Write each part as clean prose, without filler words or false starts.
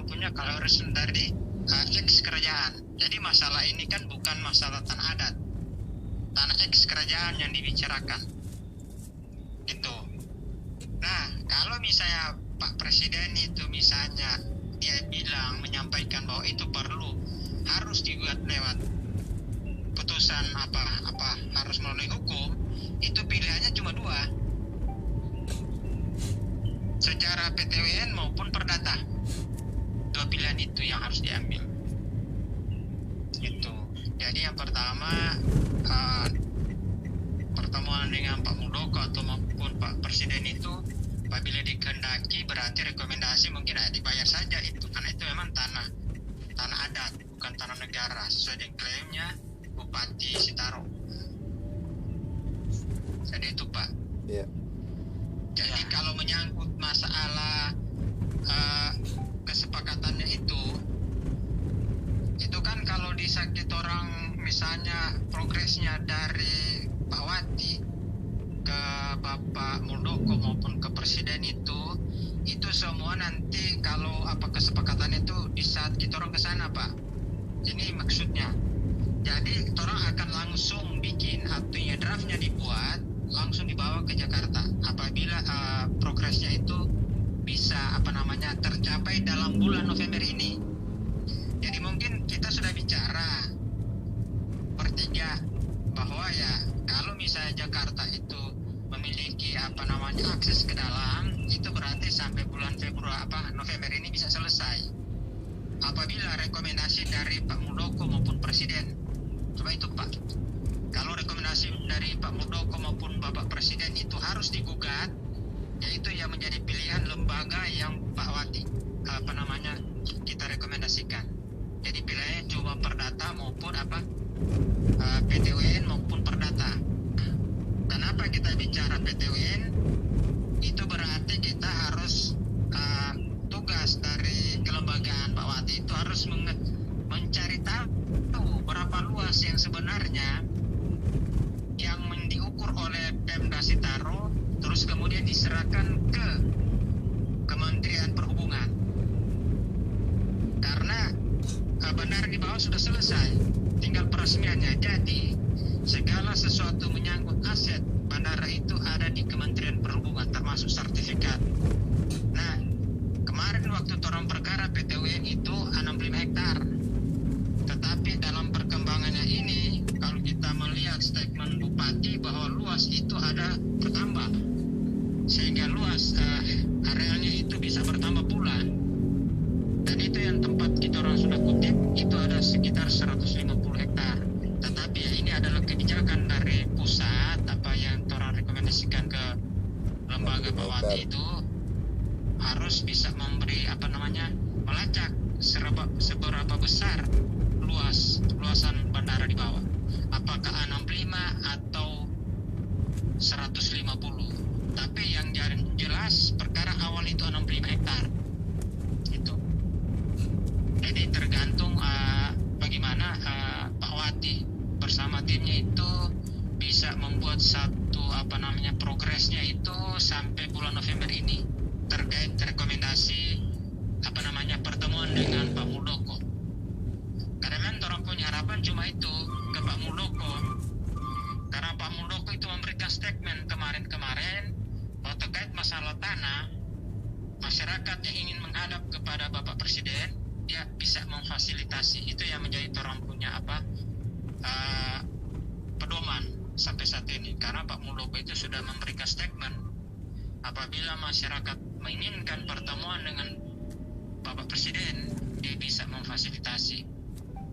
orang punya kalau harus dari ex kerajaan. Jadi masalah ini kan bukan masalah tanah adat, tanah ex kerajaan yang dibicarakan itu. Nah, kalau misalnya Pak Presiden itu misalnya dia bilang menyampaikan bahwa itu perlu harus dibuat lewat putusan apa harus melalui hukum, itu pilihannya cuma dua, secara PTWN maupun perdata. Dua pilihan itu yang harus diambil itu. Jadi yang pertama, pertemuan dengan Pak Muldoko atau maupun Pak Presiden itu apabila dikehendaki berarti rekomendasi mungkin dibayar saja itu, karena itu memang tanah adat bukan tanah negara sesuai dengan klaimnya Bupati Sitaro. Jadi itu Pak. Iya. Jadi kalau menyangkut masalah kesepakatannya itu kan kalau disakit orang misalnya progresnya dari Pak Wati ke Bapak Muldoko maupun ke Presiden itu semua nanti kalau kesepakatan itu di saat kita orang ke sana Pak. Ini maksudnya. Jadi orang akan langsung bikin artinya draftnya dibuat langsung dibawa ke Jakarta apabila progresnya itu bisa tercapai dalam bulan November ini. Jadi mungkin kita sudah bicara bertiga bahwa ya kalau misalnya Jakarta itu memiliki akses ke dalam, itu berarti sampai bulan November ini bisa selesai. Apabila rekomendasi dari Pak Muldoko maupun Presiden, coba itu Pak. Kalau rekomendasi dari Pak Muldoko maupun Bapak Presiden itu harus digugat, yaitu yang menjadi pilihan lembaga yang Pak Wati kita rekomendasikan. Jadi pilihannya cuma perdata maupun PTWN maupun perdata. Kenapa kita bicara PTWN? Itu berarti kita harus tugas dari kelembagaan Pak Wati itu harus mencari tahu berapa luas yang sebenarnya yang diukur oleh Pemda Sitaro, terus kemudian diserahkan ke Kementerian Perhubungan. Karena bandara di bawah sudah selesai, tinggal peresmiannya. Jadi segala sesuatu menyangkut aset bandara itu ada di Kementerian Perhubungan, termasuk sertifikat. Nah, kemarin waktu orang perkara PTWN itu 65 hektar. Tetapi dalam perkembangannya ini, kalau kita melihat statement Bupati bahwa luas itu ada bertambah, sehingga luas arealnya itu bisa bertambah pula. Dan itu yang tempat kita orang sudah kutip itu ada sekitar 150 hektar. Tetapi ya ini adalah kebijakan dari pusat yang orang rekomendasikan ke lembaga Pak Wati itu harus bisa memberi melacak seberapa besar luasan bandara di bawah, apakah 65 atau 150. Tapi yang jelas perkara awal itu 65 hektar itu. Jadi tergantung bagaimana Pak Wati bersama timnya itu bisa membuat satu progresnya itu sampai bulan November ini terkait rekomendasi pertemuan dengan Pak Muldoko. Karena memang orang punya harapan cuma itu ke Pak Muldoko. Karena Pak Muldoko itu memberikan statement kemarin bahwa terkait masalah tanah, masyarakat yang ingin menghadap kepada Bapak Presiden, dia bisa memfasilitasi. Itu yang menjadi orang punya pedoman sampai saat ini. Karena Pak Muldoko itu sudah memberikan statement apabila masyarakat menginginkan pertemuan dengan Bapak Presiden, dia bisa memfasilitasi.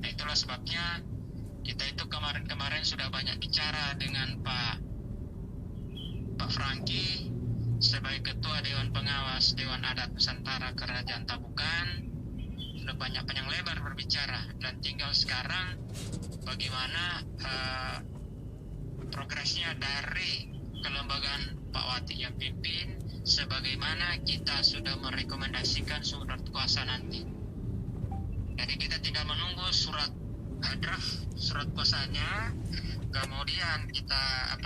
Nah, itulah sebabnya kita itu kemarin sudah banyak bicara dengan Pak Franky sebagai Ketua Dewan Pengawas Dewan Adat Nusantara Kerajaan Tabukan. Sudah banyak panjang lebar berbicara, dan tinggal sekarang bagaimana progresnya dari kelembagaan Pak Wati yang pimpin, sebagaimana kita sudah merekomendasikan surat kuasa nanti. Jadi kita tinggal menunggu surat draft surat kuasanya, kemudian kita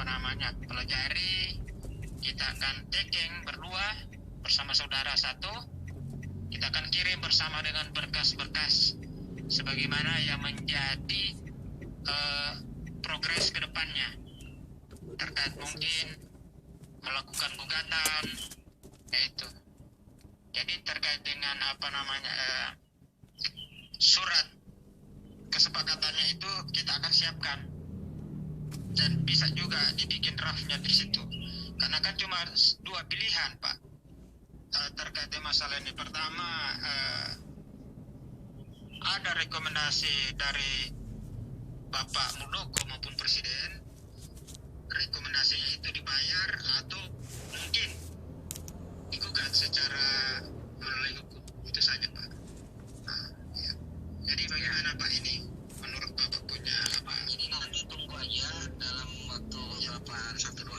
pelajari, kita akan tagging berdua bersama saudara satu, kita akan kirim bersama dengan berkas-berkas sebagaimana yang menjadi progres ke depannya terkait mungkin melakukan gugatan, yaitu jadi terkait dengan apa namanya surat kesepakatannya itu kita akan siapkan dan bisa juga dibikin draftnya di situ, karena kan cuma dua pilihan Pak terkait dengan masalah ini. Pertama, ada rekomendasi dari Bapak Muldoko maupun Presiden, rekomendasinya itu dibayar atau mungkin digugat secara melalui hukum. Itu saja Pak. Nah, ya. Jadi bagaimana Pak ini menurut Bapak punya apa? Ini nanti tunggu aja dalam waktu berapa 1-2